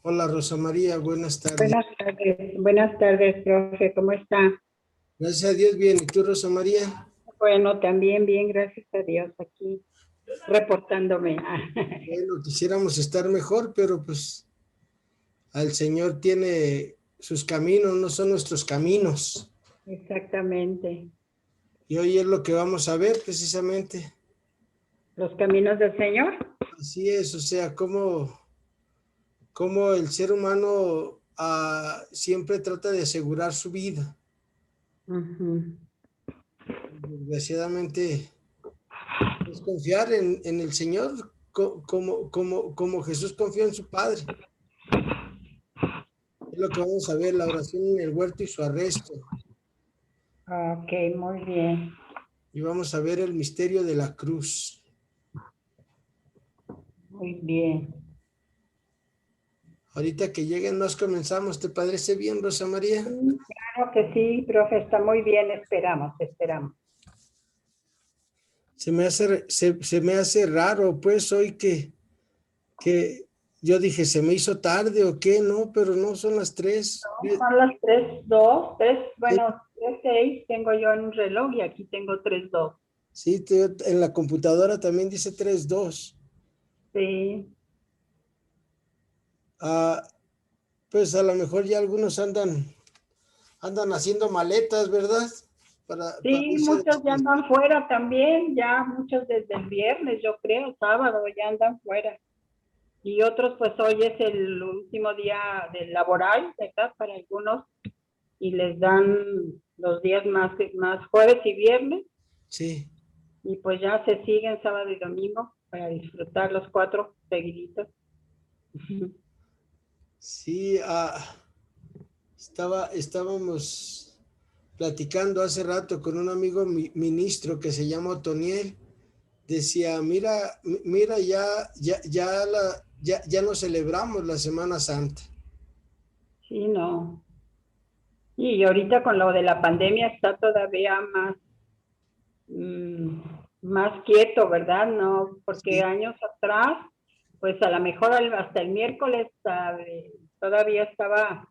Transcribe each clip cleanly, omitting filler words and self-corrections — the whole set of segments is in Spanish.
Hola Rosa María, buenas tardes. Buenas tardes, profe, ¿cómo está? Gracias a Dios, bien. ¿Y tú, Rosa María? Bueno, también bien, gracias a Dios, aquí reportándome. Bueno, quisiéramos estar mejor, pero pues el Señor tiene sus caminos, no son nuestros caminos. Exactamente, Y hoy es lo que vamos a ver precisamente. los caminos del Señor. Así es, o sea, cómo el ser humano siempre trata de asegurar su vida. Ujú. Desgraciadamente, es confiar en el Señor como Jesús confió en su Padre. Es lo que vamos a ver, la oración en el huerto y su arresto. Ok, muy bien, Y vamos a ver el misterio de la cruz. muy bien. Ahorita que lleguen nos comenzamos. ¿Te parece bien, Rosa María? Sí, claro que sí, profe, está muy bien, esperamos. Se me hace raro, pues, hoy que yo dije, ¿se me hizo tarde o qué? No, pero no, son las 3. Son las 3:02, Sí, bueno, 3:06 tengo yo en un reloj y aquí tengo 3:02. sí, en la computadora también dice 3:02. Sí, Ah, pues a lo mejor ya algunos andan haciendo maletas, ¿verdad? Para sí, irse a muchos ya descansar. andan fuera también, ya muchos desde el viernes, yo creo, sábado ya andan fuera. Y otros, pues hoy es el último día del laboral, ¿verdad? Para algunos, y les dan los días más jueves y viernes, Sí. y pues ya se siguen sábado y domingo para disfrutar los 4 seguiditos. Sí, estábamos platicando hace rato con un amigo ministro que se llama Otoniel. Decía, mira, ya no celebramos la Semana Santa. Sí, no. Y ahorita con lo de la pandemia está todavía mm, más quieto, ¿verdad? No, porque Sí, años atrás, pues a lo mejor hasta el miércoles todavía estaba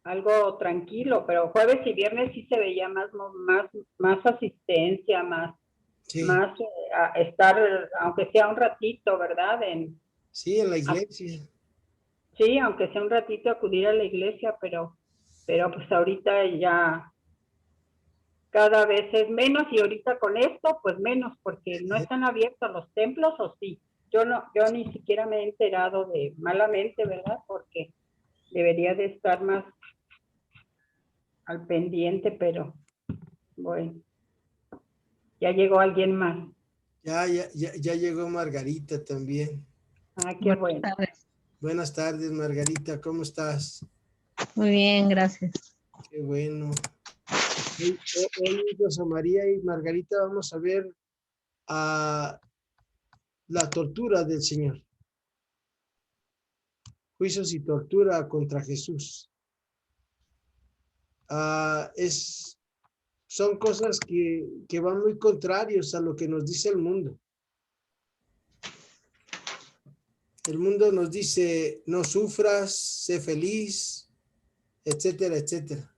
algo tranquilo, pero jueves y viernes sí se veía más asistencia, sí, más a estar, aunque sea un ratito, ¿verdad? sí, en la iglesia. Sí, aunque sea un ratito acudir a la iglesia, pero pues ahorita ya cada vez es menos y ahorita con esto pues menos porque no están abiertos los templos o sí. Yo no, yo ni siquiera me he enterado de malamente, ¿verdad? Porque debería de estar más al pendiente, pero bueno, ya llegó alguien más. Ya llegó Margarita también. Ah, qué Buenas bueno. tardes. Buenas tardes, Margarita, ¿cómo estás? Muy bien, gracias. Qué bueno. Hoy, Rosa María y Margarita, vamos a ver a la tortura del Señor. Juicios y tortura contra Jesús. Ah, son cosas que van muy contrarios a lo que nos dice el mundo. El mundo nos dice, no sufras, sé feliz, etcétera, etcétera.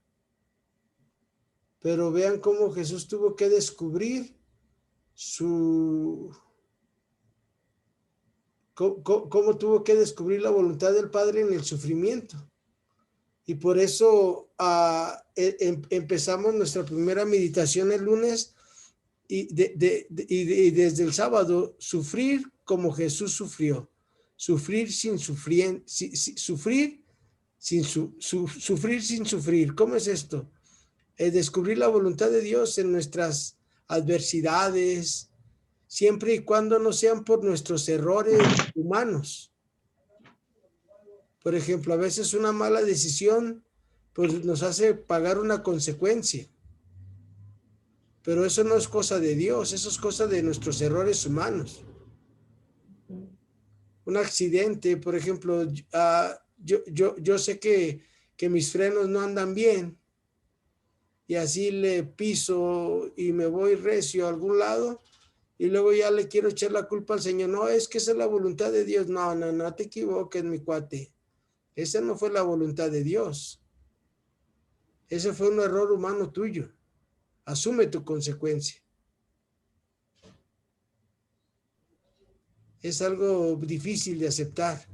Pero vean cómo Jesús tuvo que descubrir su, cómo tuvo que descubrir la voluntad del Padre en el sufrimiento. Y por eso empezamos nuestra primera meditación el lunes y desde el sábado, sufrir como Jesús sufrió. Sufrir sin sufrir, sufrir sufrir sin sufrir. ¿Cómo es esto? Descubrir la voluntad de Dios en nuestras adversidades, siempre y cuando no sean por nuestros errores humanos. Por ejemplo, a veces una mala decisión pues nos hace pagar una consecuencia, pero eso no es cosa de Dios, eso es cosa de nuestros errores humanos. Un accidente, por ejemplo, yo sé que mis frenos no andan bien y así le piso y me voy recio a algún lado y luego ya le quiero echar la culpa al Señor. No, es que esa es la voluntad de Dios. No, no, no te equivoques, mi cuate. Esa no fue la voluntad de Dios. Ese fue un error humano tuyo. Asume tu consecuencia. Es algo difícil de aceptar,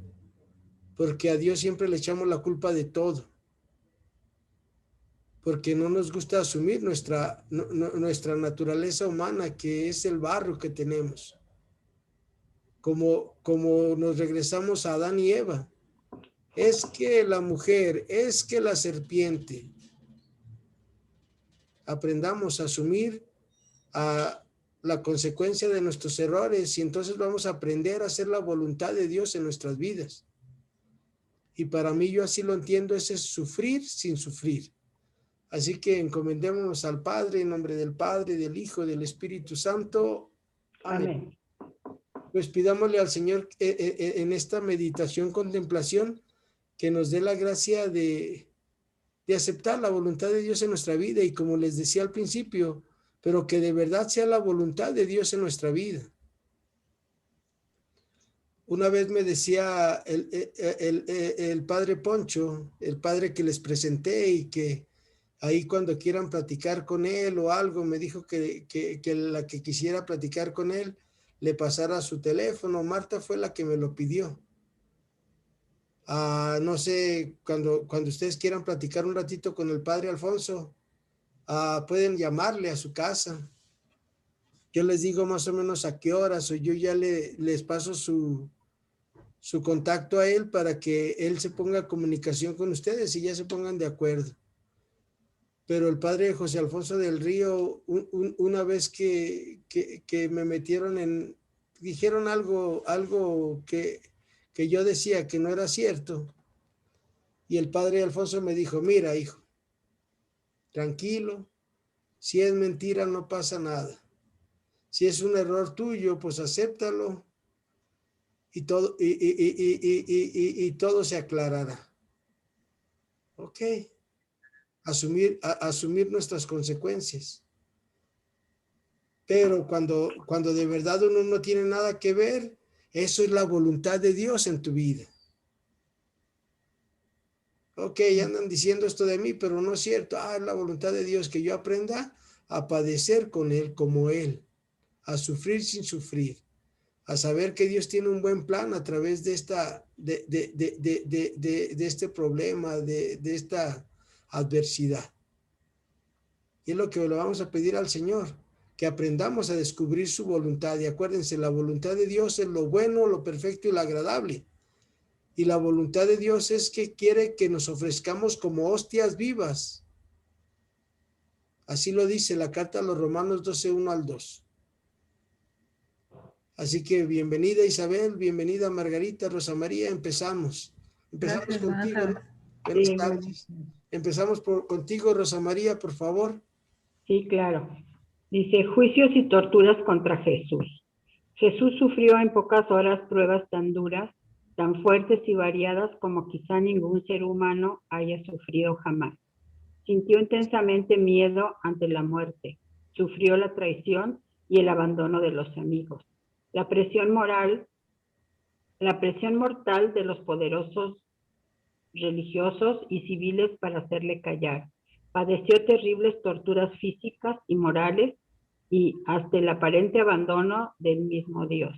porque a Dios siempre le echamos la culpa de todo, porque no nos gusta asumir nuestra naturaleza humana, que es el barro que tenemos. Como nos regresamos a Adán y Eva. Es que la mujer, es que la serpiente. Aprendamos a asumir la consecuencia de nuestros errores y entonces vamos a aprender a hacer la voluntad de Dios en nuestras vidas. Y para mí, yo así lo entiendo, ese es sufrir sin sufrir. Así que encomendémonos al Padre, en nombre del Padre, del Hijo, del Espíritu Santo. Amén. Pues pidámosle al Señor en esta meditación, contemplación, que nos dé la gracia de aceptar la voluntad de Dios en nuestra vida, y como les decía al principio, pero que de verdad sea la voluntad de Dios en nuestra vida. Una vez me decía el padre Poncho, el padre que les presenté, y que ahí cuando quieran platicar con él o algo, me dijo que la que quisiera platicar con él le pasara su teléfono. Marta fue la que me lo pidió. No sé, cuando ustedes quieran platicar un ratito con el padre Alfonso, pueden llamarle a su casa. Yo les digo más o menos a qué horas, o yo ya les paso su contacto a él para que él se ponga en comunicación con ustedes y ya se pongan de acuerdo. Pero el padre José Alfonso del Río, una vez que me metieron dijeron algo que yo decía que no era cierto, y el padre Alfonso me dijo: mira, hijo, tranquilo, si es mentira no pasa nada. Si es un error tuyo, pues acéptalo y todo, y todo se aclarará. Ok. Asumir nuestras consecuencias. Pero cuando de verdad uno no tiene nada que ver, eso es la voluntad de Dios en tu vida. Ok, andan diciendo esto de mí, pero no es cierto. Es la voluntad de Dios que yo aprenda a padecer con Él como Él, a sufrir sin sufrir, a saber que Dios tiene un buen plan a través de este problema, de esta adversidad. Y es lo que le vamos a pedir al Señor, que aprendamos a descubrir su voluntad. Y acuérdense, la voluntad de Dios es lo bueno, lo perfecto y lo agradable. Y la voluntad de Dios es que quiere que nos ofrezcamos como hostias vivas. Así lo dice la carta a los Romanos 12, 1 al 2. Así que bienvenida Isabel, bienvenida Margarita, Rosa María. Empezamos Gracias, contigo, ¿no? Sí, Buenas tardes. Empezamos contigo, Rosa María, por favor. Sí, claro. Dice: juicios y torturas contra Jesús. Jesús sufrió en pocas horas pruebas tan duras, tan fuertes y variadas como quizá ningún ser humano haya sufrido jamás. Sintió intensamente miedo ante la muerte. Sufrió la traición y el abandono de los amigos. La presión mortal de los poderosos religiosos y civiles para hacerle callar. Padeció terribles torturas físicas y morales y hasta el aparente abandono del mismo Dios.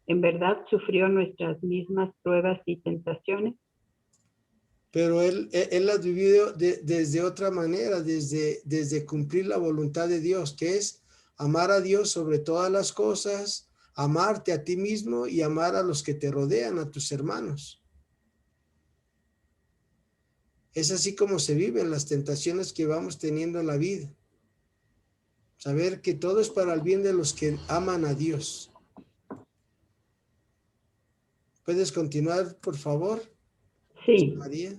¿En verdad sufrió nuestras mismas pruebas y tentaciones? Pero él las vivió desde otra manera, desde cumplir la voluntad de Dios, que es amar a Dios sobre todas las cosas, amarte a ti mismo y amar a los que te rodean, a tus hermanos. Es así como se viven las tentaciones que vamos teniendo en la vida. Saber que todo es para el bien de los que aman a Dios. ¿Puedes continuar, por favor? Sí. María.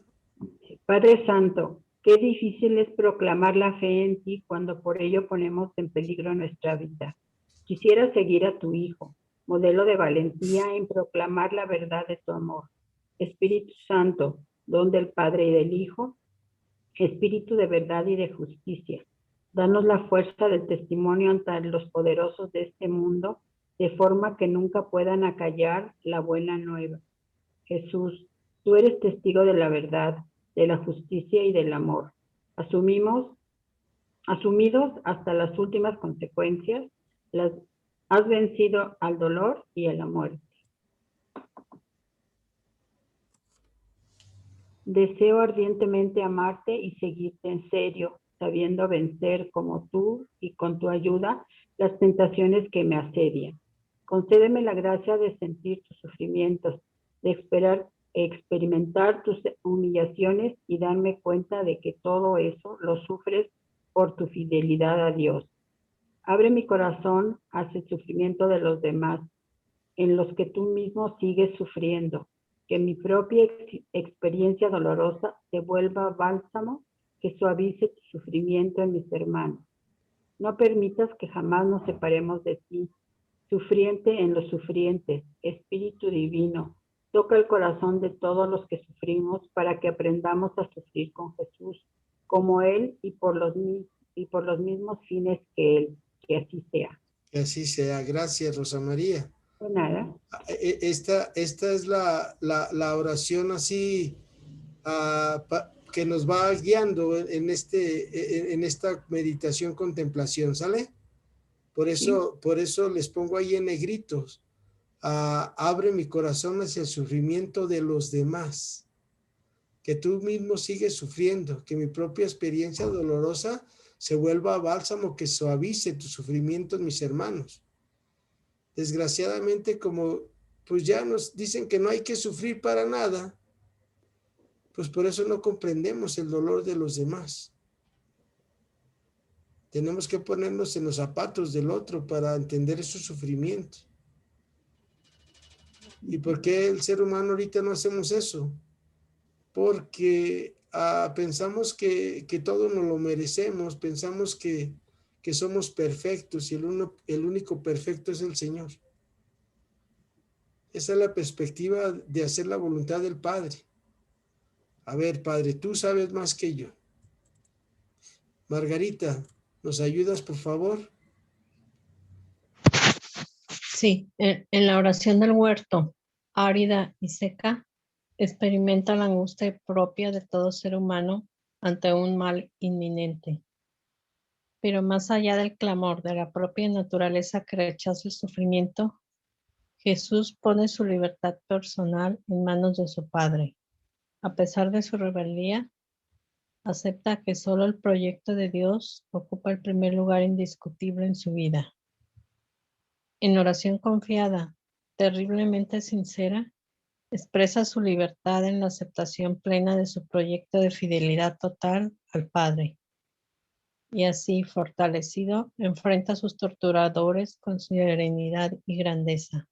Padre Santo, qué difícil es proclamar la fe en ti cuando por ello ponemos en peligro nuestra vida. Quisiera seguir a tu Hijo, modelo de valentía en proclamar la verdad de tu amor. Espíritu Santo, don del Padre y del Hijo, Espíritu de verdad y de justicia. Danos la fuerza del testimonio ante los poderosos de este mundo, de forma que nunca puedan acallar la buena nueva. Jesús, Tú eres testigo de la verdad, de la justicia y del amor. Asumidos hasta las últimas consecuencias, has vencido al dolor y a la muerte. Deseo ardientemente amarte y seguirte en serio, sabiendo vencer como tú y con tu ayuda las tentaciones que me asedian. Concédeme la gracia de sentir tus sufrimientos, de experimentar tus humillaciones y darme cuenta de que todo eso lo sufres por tu fidelidad a Dios. Abre mi corazón hacia el sufrimiento de los demás, en los que tú mismo sigues sufriendo. Que mi propia experiencia dolorosa se vuelva bálsamo que suavice tu sufrimiento en mis hermanos. No permitas que jamás nos separemos de ti, sufriente en los sufrientes, Espíritu Divino. Toca el corazón de todos los que sufrimos para que aprendamos a sufrir con Jesús, como Él y por los mismos fines que Él. Que así sea. Que así sea. Gracias, Rosa María. De nada. Esta es la oración así que nos va guiando en esta meditación contemplación, ¿sale? Por eso les pongo ahí en negritos. Abre mi corazón hacia el sufrimiento de los demás. Que tú mismo sigues sufriendo, que mi propia experiencia dolorosa se vuelva bálsamo que suavice tu sufrimiento, mis hermanos. Desgraciadamente, como pues ya nos dicen que no hay que sufrir para nada, pues por eso no comprendemos el dolor de los demás. Tenemos que ponernos en los zapatos del otro para entender esos sufrimientos. ¿Y por qué el ser humano ahorita no hacemos eso? Porque pensamos que todo nos lo merecemos, pensamos que somos perfectos y el único perfecto es el Señor. Esa es la perspectiva de hacer la voluntad del Padre. A ver, Padre, tú sabes más que yo. Margarita, ¿nos ayudas, por favor? Sí, en la oración del huerto, árida y seca, experimenta la angustia propia de todo ser humano ante un mal inminente. Pero más allá del clamor de la propia naturaleza que rechaza el sufrimiento, Jesús pone su libertad personal en manos de su Padre. A pesar de su rebeldía, acepta que solo el proyecto de Dios ocupa el primer lugar indiscutible en su vida. En oración confiada, terriblemente sincera, expresa su libertad en la aceptación plena de su proyecto de fidelidad total al Padre. Y así, fortalecido, enfrenta a sus torturadores con serenidad y grandeza.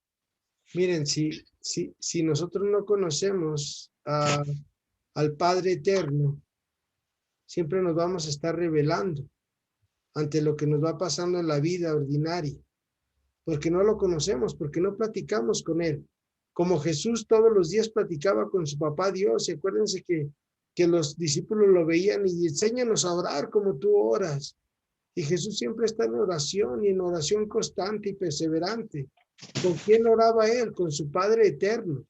Miren, si nosotros no conocemos al Padre Eterno, siempre nos vamos a estar rebelando ante lo que nos va pasando en la vida ordinaria, porque no lo conocemos, porque no platicamos con Él. Como Jesús todos los días platicaba con su papá Dios, y acuérdense que los discípulos lo veían y enséñanos a orar como tú oras. Y Jesús siempre está en oración y en oración constante y perseverante. ¿Con quién oraba Él? Con su Padre Eterno.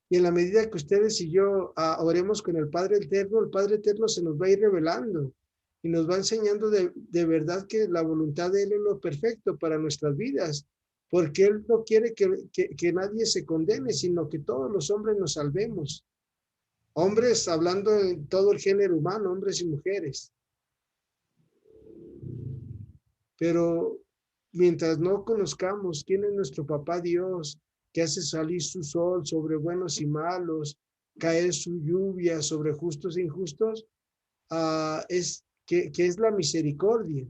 Y en la medida que ustedes y yo oremos con el Padre Eterno se nos va a ir revelando y nos va enseñando de verdad que la voluntad de Él es lo perfecto para nuestras vidas, porque Él no quiere que nadie se condene, sino que todos los hombres nos salvemos. Hombres, hablando en todo el género humano, hombres y mujeres. Pero mientras no conozcamos quién es nuestro papá Dios, que hace salir su sol sobre buenos y malos, caer su lluvia sobre justos e injustos, que es la misericordia.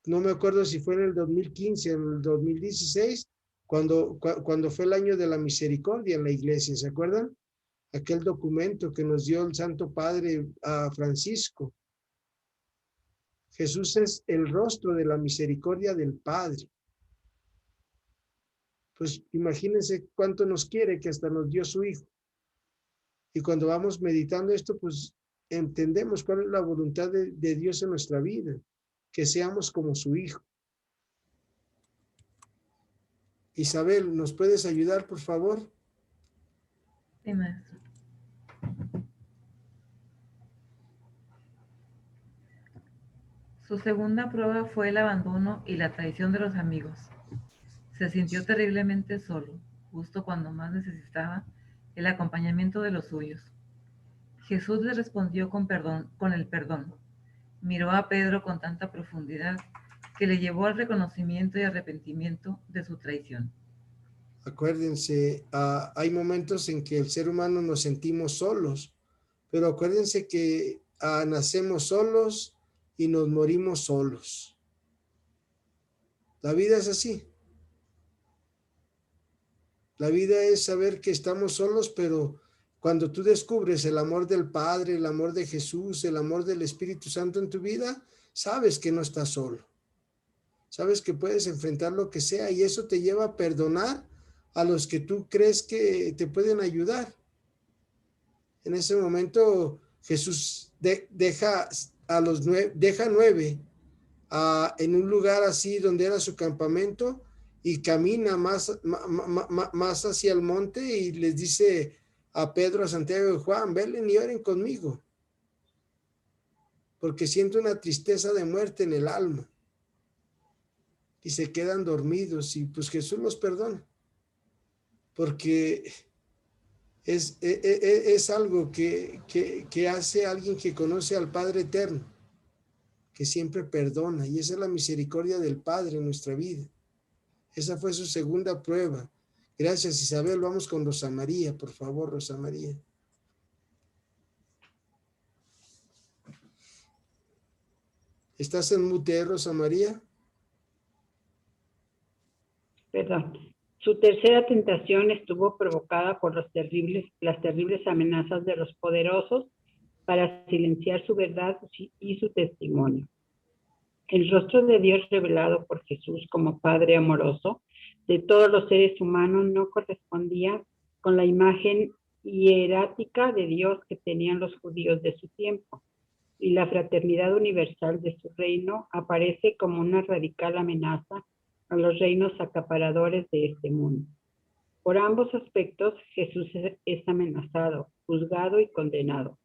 No me acuerdo si fue en el 2015, en el 2016, cuando fue el año de la misericordia en la iglesia, ¿se acuerdan? Aquel documento que nos dio el Santo Padre Francisco. Jesús es el rostro de la misericordia del Padre. Pues imagínense cuánto nos quiere que hasta nos dio su Hijo. Y cuando vamos meditando esto, pues entendemos cuál es la voluntad de Dios en nuestra vida, que seamos como su Hijo. Isabel, ¿nos puedes ayudar, por favor? Sí, maestro. Su segunda prueba fue el abandono y la traición de los amigos. Se sintió terriblemente solo, justo cuando más necesitaba el acompañamiento de los suyos. Jesús le respondió con el perdón. Miró a Pedro con tanta profundidad que le llevó al reconocimiento y arrepentimiento de su traición. Acuérdense, hay momentos en que el ser humano nos sentimos solos, pero acuérdense que nacemos solos y nos morimos solos. La vida es así. La vida es saber que estamos solos, pero cuando tú descubres el amor del Padre, el amor de Jesús, el amor del Espíritu Santo en tu vida, sabes que no estás solo. Sabes que puedes enfrentar lo que sea y eso te lleva a perdonar a los que tú crees que te pueden ayudar. En ese momento Jesús deja 9 en un lugar así donde era su campamento y camina más hacia el monte y les dice a Pedro, a Santiago y Juan, vengan y oren conmigo, porque siento una tristeza de muerte en el alma. Y se quedan dormidos y pues Jesús los perdona, porque es algo que hace alguien que conoce al Padre Eterno, que siempre perdona, y esa es la misericordia del Padre en nuestra vida. Esa fue su segunda prueba. Gracias, Isabel. Vamos con Rosa María, por favor, Rosa María. ¿Estás en mute, Rosa María? Perdón. Su tercera tentación estuvo provocada por las terribles amenazas de los poderosos para silenciar su verdad y su testimonio. El rostro de Dios revelado por Jesús como Padre amoroso de todos los seres humanos no correspondía con la imagen hierática de Dios que tenían los judíos de su tiempo, y la fraternidad universal de su reino aparece como una radical amenaza a los reinos acaparadores de este mundo. Por ambos aspectos, Jesús es amenazado, juzgado y condenado.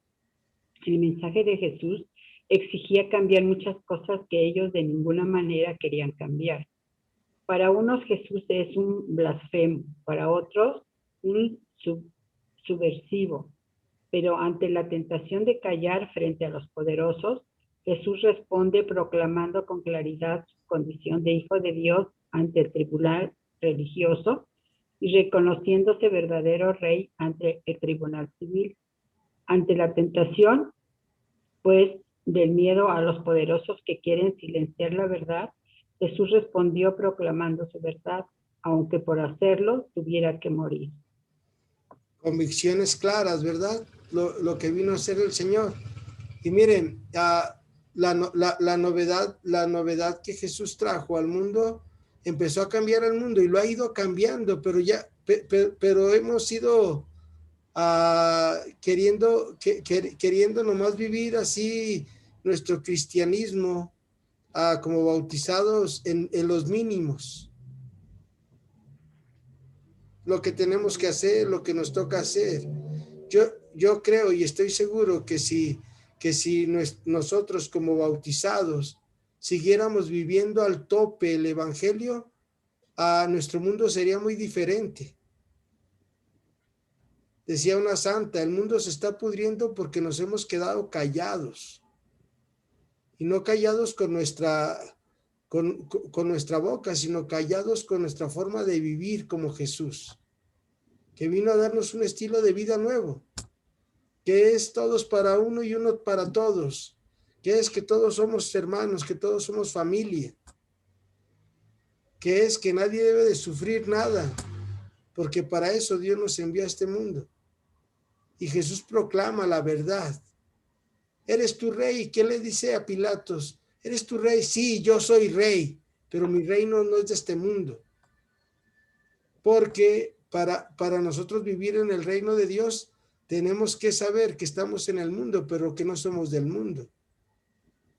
El mensaje de Jesús exigía cambiar muchas cosas que ellos de ninguna manera querían cambiar. Para unos Jesús es un blasfemo, para otros un subversivo, pero ante la tentación de callar frente a los poderosos, Jesús responde proclamando con claridad su condición de hijo de Dios ante el tribunal religioso y reconociéndose verdadero rey ante el tribunal civil. Ante la tentación, pues, del miedo a los poderosos que quieren silenciar la verdad, Jesús respondió proclamando su verdad, aunque por hacerlo tuviera que morir. Convicciones claras, ¿verdad? Lo que vino a hacer el Señor. Y miren, la novedad que Jesús trajo al mundo empezó a cambiar el mundo y lo ha ido cambiando, pero hemos ido queriendo nomás vivir así nuestro cristianismo como bautizados en los mínimos. Lo que tenemos que hacer, lo que nos toca hacer. Yo creo y estoy seguro que si nosotros como bautizados siguiéramos viviendo al tope el evangelio, nuestro mundo sería muy diferente. Decía una santa, el mundo se está pudriendo porque nos hemos quedado callados. Y no callados con nuestra boca, sino callados con nuestra forma de vivir como Jesús, que vino a darnos un estilo de vida nuevo, que es todos para uno y uno para todos, que es que todos somos hermanos, que todos somos familia, que es que nadie debe de sufrir nada, porque para eso Dios nos envió a este mundo. Y Jesús proclama la verdad. ¿Eres tu rey? ¿Qué le dice a Pilatos? ¿Eres tu rey? Sí, yo soy rey, pero mi reino no es de este mundo. Porque para nosotros vivir en el reino de Dios, tenemos que saber que estamos en el mundo, pero que no somos del mundo.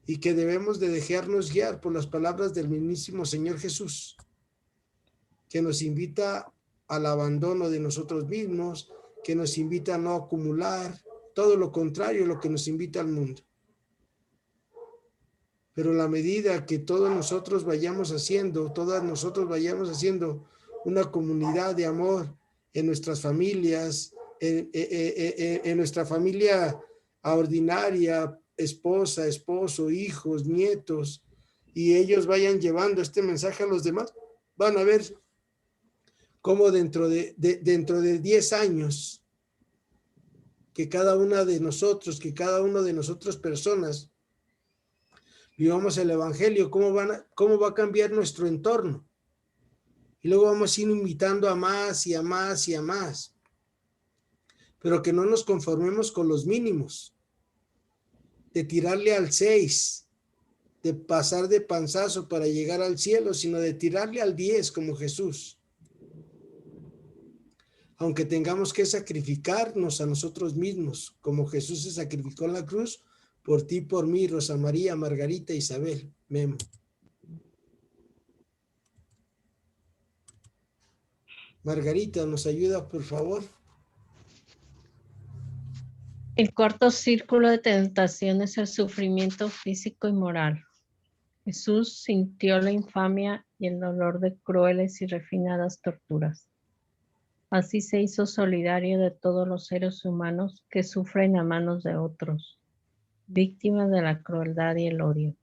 Y que debemos de dejarnos guiar por las palabras del mismísimo Señor Jesús. que nos invita al abandono de nosotros mismos, que nos invita a no acumular, todo lo contrario a lo que nos invita al mundo. Pero la medida que todos nosotros vayamos haciendo, todas nosotros vayamos haciendo una comunidad de amor en nuestras familias, en nuestra familia ordinaria, esposa, esposo, hijos, nietos, y ellos vayan llevando este mensaje a los demás, van a ver cómo dentro de 10 años, que cada una de nosotros, que cada uno de nosotros personas, vivamos el evangelio, cómo va a cambiar nuestro entorno. Y luego vamos a ir invitando a más y a más y a más. Pero que no nos conformemos con los mínimos, de tirarle al 6, de pasar de panzazo para llegar al cielo, sino de tirarle al 10 como Jesús. Aunque tengamos que sacrificarnos a nosotros mismos, como Jesús se sacrificó en la cruz, por ti, por mí, Rosa María, Margarita, Isabel, Memo. Margarita, ¿nos ayuda, por favor? El cuarto círculo de tentación es el sufrimiento físico y moral. Jesús sintió la infamia y el dolor de crueles y refinadas torturas. Así se hizo solidario de todos los seres humanos que sufren a manos de otros, víctimas de la crueldad y el odio.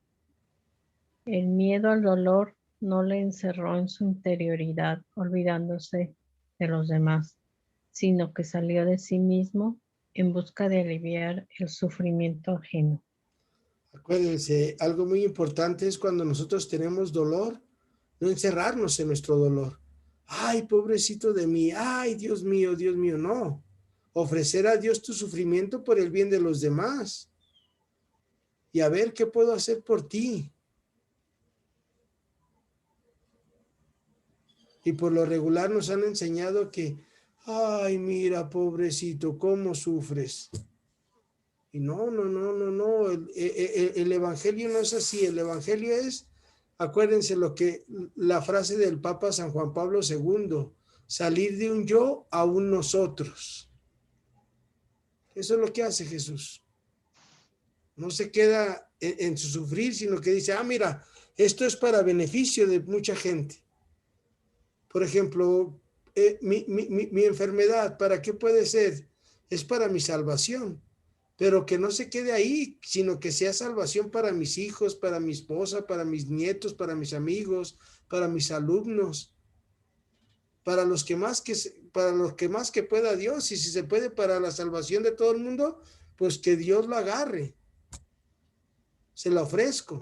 El miedo al dolor no le encerró en su interioridad, olvidándose de los demás, sino que salió de sí mismo en busca de aliviar el sufrimiento ajeno. Acuérdense, algo muy importante es cuando nosotros tenemos dolor, no encerrarnos en nuestro dolor. Ay, pobrecito de mí, ay, Dios mío, no. Ofrecer a Dios tu sufrimiento por el bien de los demás. Y a ver qué puedo hacer por ti. Y por lo regular nos han enseñado que, ay, mira, pobrecito, cómo sufres. Y no. El evangelio no es así. El evangelio es, acuérdense la frase del Papa San Juan Pablo II, salir de un yo a un nosotros. Eso es lo que hace Jesús. No se queda en su sufrir, sino que dice, mira, esto es para beneficio de mucha gente. Por ejemplo, mi enfermedad, ¿para qué puede ser? Es para mi salvación, pero que no se quede ahí, sino que sea salvación para mis hijos, para mi esposa, para mis nietos, para mis amigos, para mis alumnos, para los que más que pueda Dios, y si se puede para la salvación de todo el mundo, pues que Dios lo agarre. Se la ofrezco.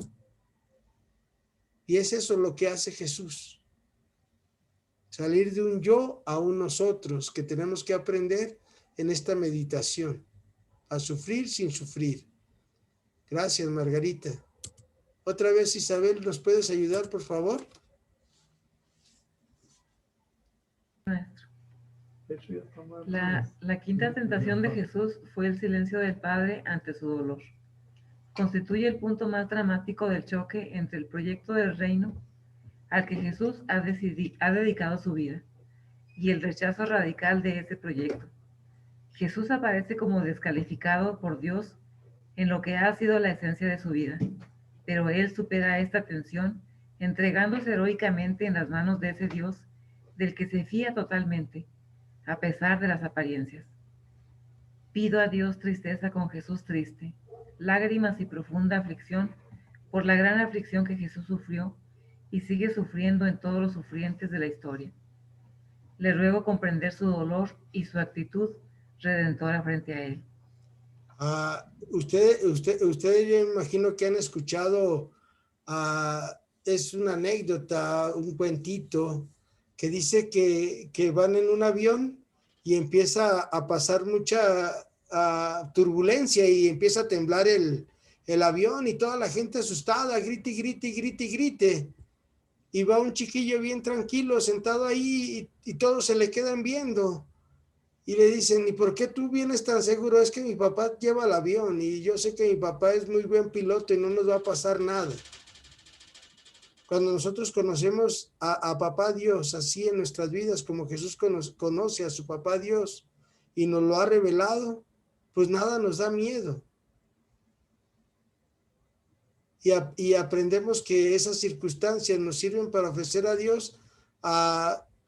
Y es eso lo que hace Jesús. Salir de un yo a un nosotros, que tenemos que aprender en esta meditación, a sufrir sin sufrir. Gracias, Margarita. Otra vez, Isabel, ¿nos puedes ayudar, por favor? La quinta tentación de Jesús fue el silencio del Padre ante su dolor. Constituye el punto más dramático del choque entre el proyecto del reino al que Jesús ha dedicado su vida y el rechazo radical de ese proyecto. Jesús aparece como descalificado por Dios en lo que ha sido la esencia de su vida, pero él supera esta tensión entregándose heroicamente en las manos de ese Dios del que se fía totalmente, a pesar de las apariencias. Pido a Dios tristeza con Jesús triste, lágrimas y profunda aflicción por la gran aflicción que Jesús sufrió y sigue sufriendo en todos los sufrientes de la historia. Le ruego comprender su dolor y su actitud redentora frente a él. Ustedes yo imagino que han escuchado, es una anécdota, un cuentito, que dice que van en un avión y empieza a pasar mucha turbulencia y empieza a temblar el avión y toda la gente asustada, grite. Y va un chiquillo bien tranquilo sentado ahí y todos se le quedan viendo. Y le dicen, ¿y por qué tú vienes tan seguro? Es que mi papá lleva el avión y yo sé que mi papá es muy buen piloto y no nos va a pasar nada. Cuando nosotros conocemos a Papá Dios así en nuestras vidas, como Jesús conoce a su Papá Dios y nos lo ha revelado, pues nada nos da miedo. Y aprendemos que esas circunstancias nos sirven para ofrecer a Dios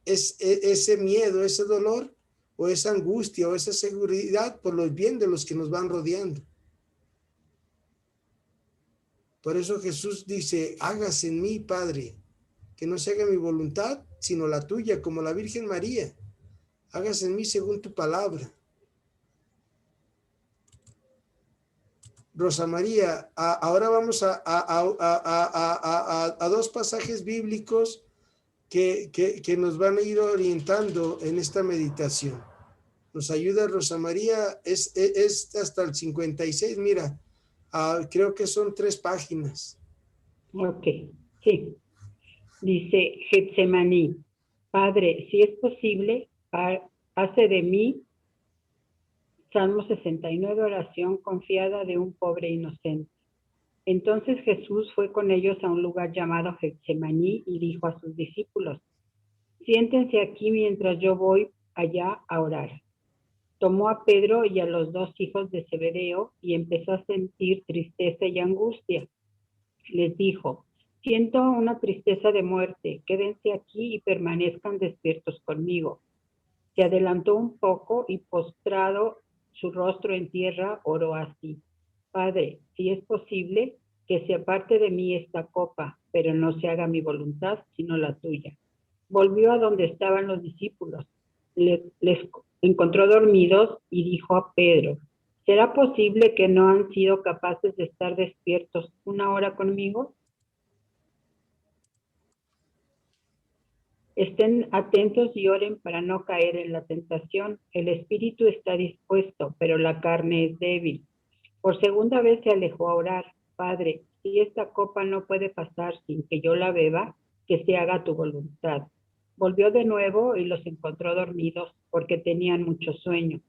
ese miedo, ese dolor, o esa angustia, o esa seguridad por los bien de los que nos van rodeando. Por eso Jesús dice, hágase en mí, Padre, que no se haga mi voluntad, sino la tuya, como la Virgen María. Hágase en mí según tu palabra. Rosa María, ahora vamos a dos pasajes bíblicos que nos van a ir orientando en esta meditación. Nos ayuda Rosa María, es hasta el 56, mira, creo que son 3 páginas. Ok, sí. Dice Getsemaní, Padre, si es posible, hace de mí, Salmo 69, oración confiada de un pobre inocente. Entonces Jesús fue con ellos a un lugar llamado Getsemaní y dijo a sus discípulos, siéntense aquí mientras yo voy allá a orar. Tomó a Pedro y a los 2 hijos de Zebedeo y empezó a sentir tristeza y angustia. Les dijo, siento una tristeza de muerte, quédense aquí y permanezcan despiertos conmigo. Se adelantó un poco y postrado su rostro en tierra, oró así, Padre, si es posible, que se aparte de mí esta copa, pero no se haga mi voluntad, sino la tuya. Volvió a donde estaban los discípulos, les encontró dormidos y dijo a Pedro, ¿será posible que no han sido capaces de estar despiertos 1 hora conmigo? Estén atentos y oren para no caer en la tentación. El espíritu está dispuesto, pero la carne es débil. Por segunda vez se alejó a orar. Padre, si esta copa no puede pasar sin que yo la beba, que se haga tu voluntad. Volvió de nuevo y los encontró dormidos porque tenían mucho sueño.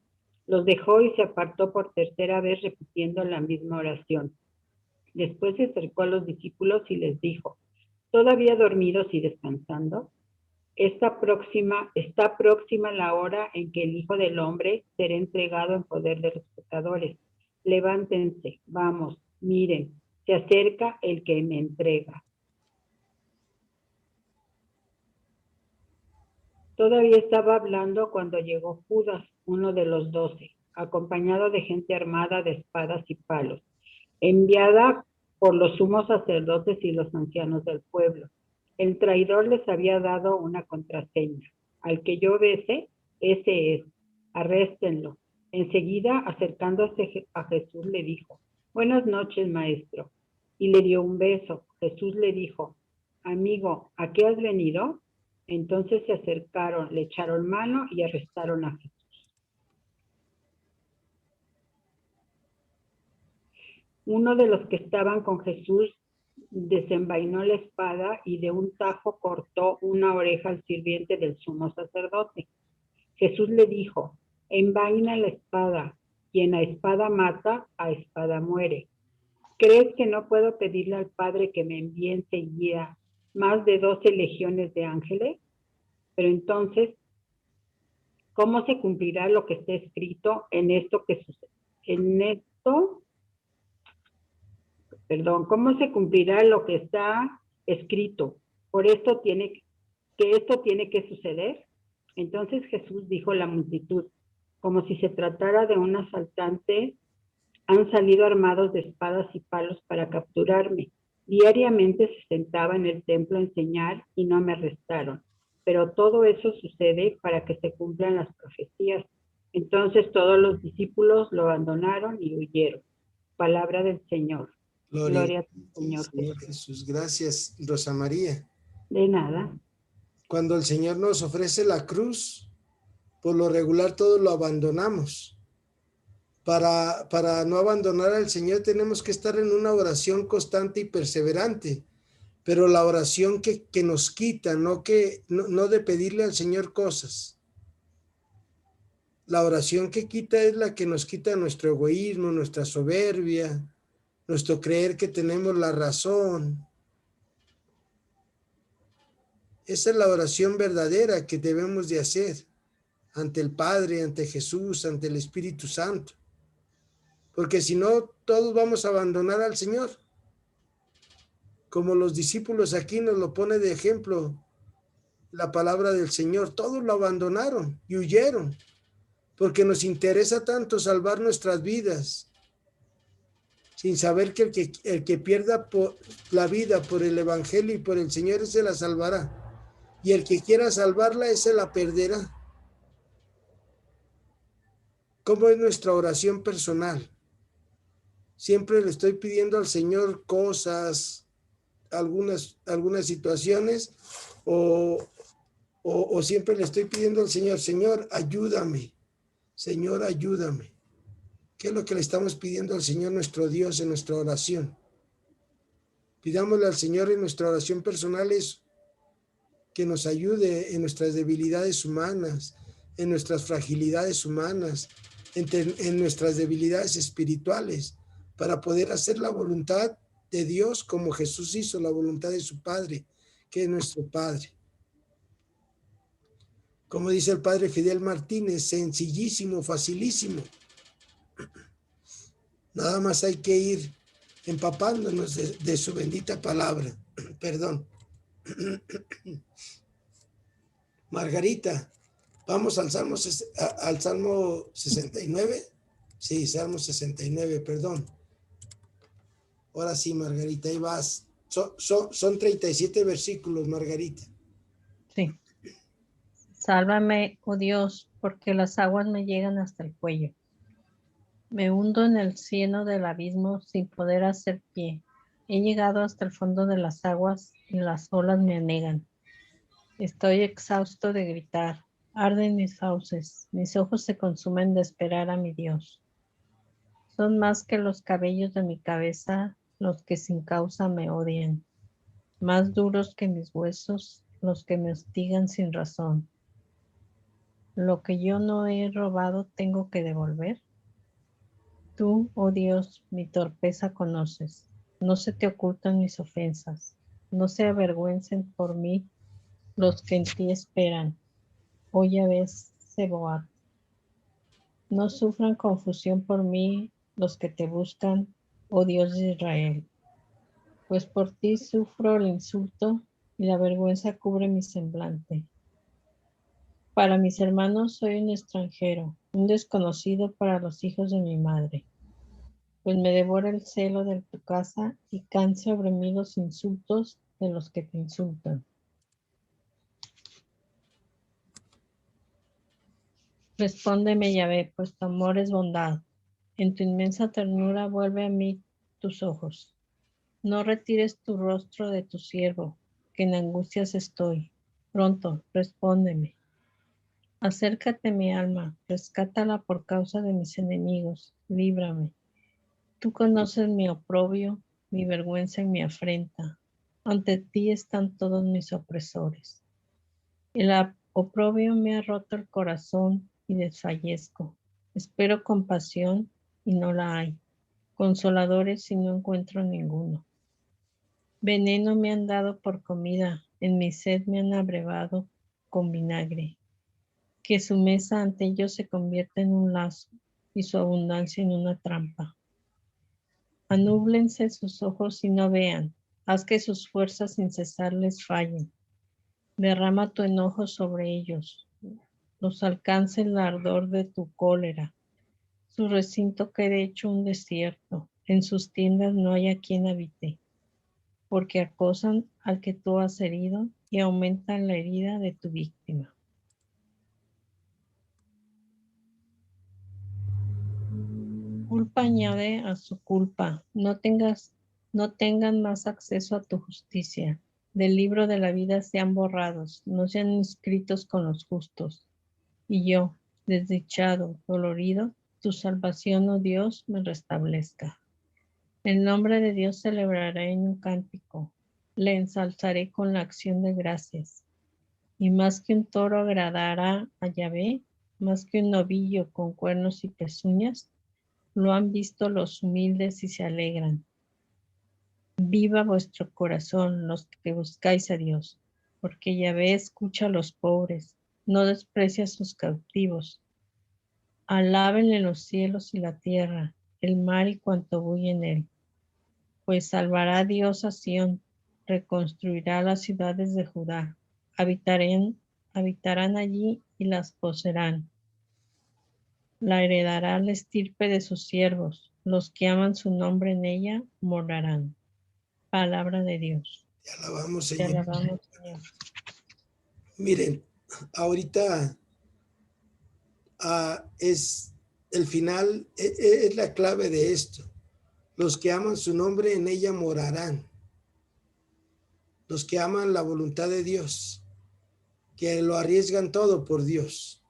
Los dejó y se apartó por tercera vez repitiendo la misma oración. Después se acercó a los discípulos y les dijo, ¿todavía dormidos y descansando? Está próxima la hora en que el Hijo del Hombre será entregado en poder de los pecadores. Levántense, vamos, miren, se acerca el que me entrega. Todavía estaba hablando cuando llegó Judas, uno de los 12, acompañado de gente armada de espadas y palos, enviada por los sumos sacerdotes y los ancianos del pueblo. El traidor les había dado una contraseña. Al que yo bese, ese es. Arréstenlo. Enseguida, acercándose a Jesús, le dijo, buenas noches, maestro. Y le dio un beso. Jesús le dijo, amigo, ¿a qué has venido? Entonces se acercaron, le echaron mano y arrestaron a Jesús. Uno de los que estaban con Jesús desenvainó la espada y de un tajo cortó una oreja al sirviente del sumo sacerdote. Jesús le dijo, envaina la espada, quien a espada mata, a espada muere. ¿Crees que no puedo pedirle al Padre que me envíe enseguida más de 12 legiones de ángeles? Pero entonces, ¿cómo se cumplirá lo que está escrito en esto que sucede? ¿Cómo se cumplirá lo que está escrito? Por esto esto tiene que suceder. Entonces Jesús dijo a la multitud, como si se tratara de un asaltante, han salido armados de espadas y palos para capturarme. Diariamente se sentaba en el templo a enseñar y no me arrestaron. Pero todo eso sucede para que se cumplan las profecías. Entonces todos los discípulos lo abandonaron y huyeron. Palabra del Señor. Gloria a ti, Señor Jesús. Gracias, Rosa María. De nada. Cuando el Señor nos ofrece la cruz, por lo regular todos lo abandonamos. Para no abandonar al Señor tenemos que estar en una oración constante y perseverante, pero la oración que nos quita, no de pedirle al Señor cosas. La oración que quita es la que nos quita nuestro egoísmo, nuestra soberbia, nuestro creer que tenemos la razón. Esa es la oración verdadera que debemos de hacer ante el Padre, ante Jesús, ante el Espíritu Santo. Porque si no, todos vamos a abandonar al Señor. Como los discípulos aquí nos lo pone de ejemplo la palabra del Señor. Todos lo abandonaron y huyeron. Porque nos interesa tanto salvar nuestras vidas, sin saber que el que pierda la vida por el Evangelio y por el Señor, ese la salvará. Y el que quiera salvarla, ese la perderá. ¿Cómo es nuestra oración personal? Siempre le estoy pidiendo al Señor cosas, algunas situaciones, o siempre le estoy pidiendo al Señor, Señor, ayúdame. Señor, ayúdame. ¿Qué es lo que le estamos pidiendo al Señor nuestro Dios en nuestra oración? Pidámosle al Señor en nuestra oración personal es que nos ayude en nuestras debilidades humanas, en nuestras fragilidades humanas, en nuestras debilidades espirituales, para poder hacer la voluntad de Dios como Jesús hizo la voluntad de su Padre, que es nuestro Padre. Como dice el Padre Fidel Martínez, sencillísimo, facilísimo. Nada más hay que ir empapándonos de su bendita palabra. Perdón. Margarita, vamos al Salmo 69. Sí, Salmo 69, perdón. Ahora sí, Margarita, ahí vas. Son 37 versículos, Margarita. Sí. Sálvame, oh Dios, porque las aguas me llegan hasta el cuello. Me hundo en el cieno del abismo sin poder hacer pie. He llegado hasta el fondo de las aguas y las olas me anegan. Estoy exhausto de gritar. Arden mis fauces. Mis ojos se consumen de esperar a mi Dios. Son más que los cabellos de mi cabeza los que sin causa me odian. Más duros que mis huesos los que me hostigan sin razón. Lo que yo no he robado tengo que devolver. Tú, oh Dios, mi torpeza conoces. No se te ocultan mis ofensas. No se avergüencen por mí los que en ti esperan. Oh Yahvé Sebaot. No sufran confusión por mí los que te buscan, oh Dios de Israel. Pues por ti sufro el insulto y la vergüenza cubre mi semblante. Para mis hermanos soy un extranjero, un desconocido para los hijos de mi madre. Pues me devora el celo de tu casa y caen sobre mí los insultos de los que te insultan. Respóndeme, Yahvé, pues tu amor es bondad. En tu inmensa ternura vuelve a mí tus ojos. No retires tu rostro de tu siervo, que en angustias estoy. Pronto, respóndeme. Acércate mi alma, rescátala por causa de mis enemigos, líbrame. Tú conoces mi oprobio, mi vergüenza y mi afrenta. Ante ti están todos mis opresores. El oprobio me ha roto el corazón y desfallezco. Espero compasión y no la hay. Consoladores y no encuentro ninguno. Veneno me han dado por comida, en mi sed me han abrevado con vinagre. Que su mesa ante ellos se convierta en un lazo y su abundancia en una trampa. Anúblense sus ojos y no vean, haz que sus fuerzas sin cesar les fallen. Derrama tu enojo sobre ellos, los alcance el ardor de tu cólera. Su recinto quede hecho un desierto, en sus tiendas no haya quien habite, porque acosan al que tú has herido y aumentan la herida de tu víctima. Culpa añade a su culpa, no tengan más acceso a tu justicia. Del libro de la vida sean borrados, no sean inscritos con los justos. Y yo, desdichado, dolorido, tu salvación, oh Dios, me restablezca. El nombre de Dios celebraré en un cántico, le ensalzaré con la acción de gracias. Y más que un toro agradará a Yahvé, más que un novillo con cuernos y pezuñas, lo han visto los humildes y se alegran. Viva vuestro corazón, los que buscáis a Dios, porque Yahvé escucha a los pobres, no desprecia a sus cautivos. Alábenle los cielos y la tierra, el mar y cuanto bulle en él. Pues salvará Dios a Sión, reconstruirá las ciudades de Judá. Habitarán allí y las poseerán. La heredará la estirpe de sus siervos. Los que aman su nombre en ella morarán. Palabra de Dios. Te alabamos, Te Señor. alabamos, Señor. Miren, ahorita es el final, es la clave de esto. Los que aman su nombre en ella morarán. Los que aman la voluntad de Dios, que lo arriesgan todo por Dios.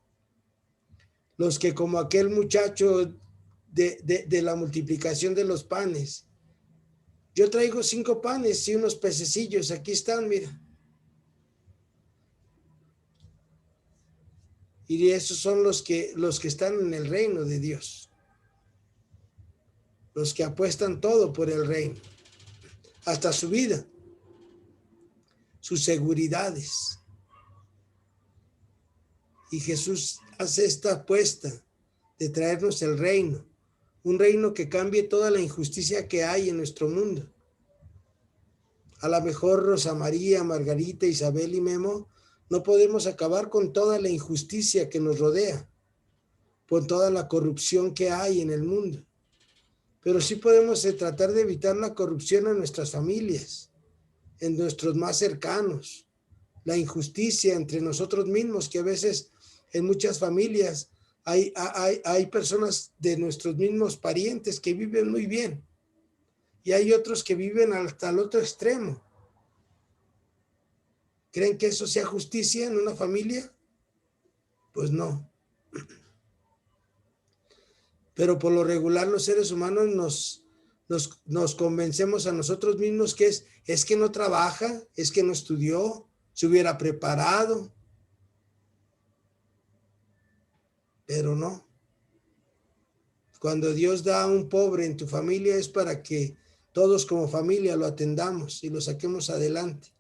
Los que, como aquel muchacho de la multiplicación de los panes, yo traigo 5 panes y unos pececillos, aquí están, mira. Y esos son los que están en el reino de Dios. Los que apuestan todo por el reino, hasta su vida, sus seguridades. Y Jesús hace esta apuesta de traernos el reino, un reino que cambie toda la injusticia que hay en nuestro mundo. A lo mejor Rosa María, Margarita, Isabel y Memo no podemos acabar con toda la injusticia que nos rodea, con toda la corrupción que hay en el mundo. Pero sí podemos tratar de evitar la corrupción en nuestras familias, en nuestros más cercanos, la injusticia entre nosotros mismos, que a veces en muchas familias hay personas de nuestros mismos parientes que viven muy bien y hay otros que viven hasta el otro extremo. ¿Creen que eso sea justicia en una familia? Pues no. Pero por lo regular los seres humanos nos convencemos a nosotros mismos que es que no trabaja, es que no estudió, se hubiera preparado. Pero no. Cuando Dios da a un pobre en tu familia es para que todos como familia lo atendamos y lo saquemos adelante.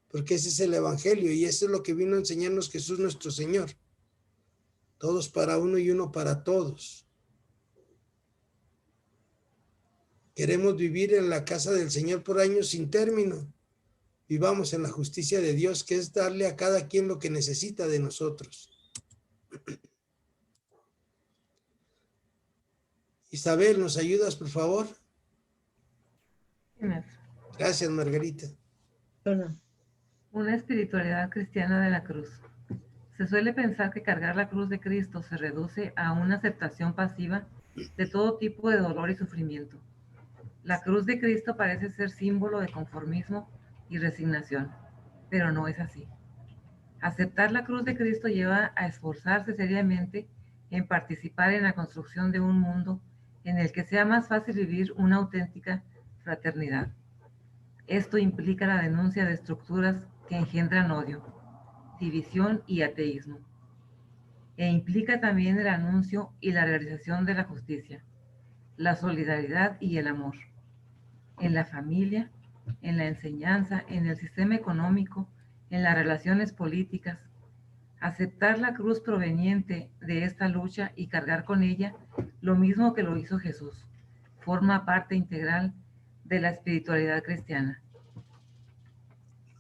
Porque ese es el evangelio y eso es lo que vino a enseñarnos Jesús nuestro Señor. Todos para uno y uno para todos. Queremos vivir en la casa del Señor por años sin término. Vivamos en la justicia de Dios, que es darle a cada quien lo que necesita de nosotros. Isabel, ¿nos ayudas, por favor? Gracias, Margarita. Hola. Una espiritualidad cristiana de la cruz. Se suele pensar que cargar la cruz de Cristo se reduce a una aceptación pasiva de todo tipo de dolor y sufrimiento. La cruz de Cristo parece ser símbolo de conformismo y resignación, pero no es así. Aceptar la cruz de Cristo lleva a esforzarse seriamente en participar en la construcción de un mundo en el que sea más fácil vivir una auténtica fraternidad. Esto implica la denuncia de estructuras que engendran odio, división y ateísmo. E implica también el anuncio y la realización de la justicia, la solidaridad y el amor. En la familia, en la enseñanza, en el sistema económico, en las relaciones políticas. Aceptar la cruz proveniente de esta lucha y cargar con ella lo mismo que lo hizo Jesús. Forma parte integral de la espiritualidad cristiana.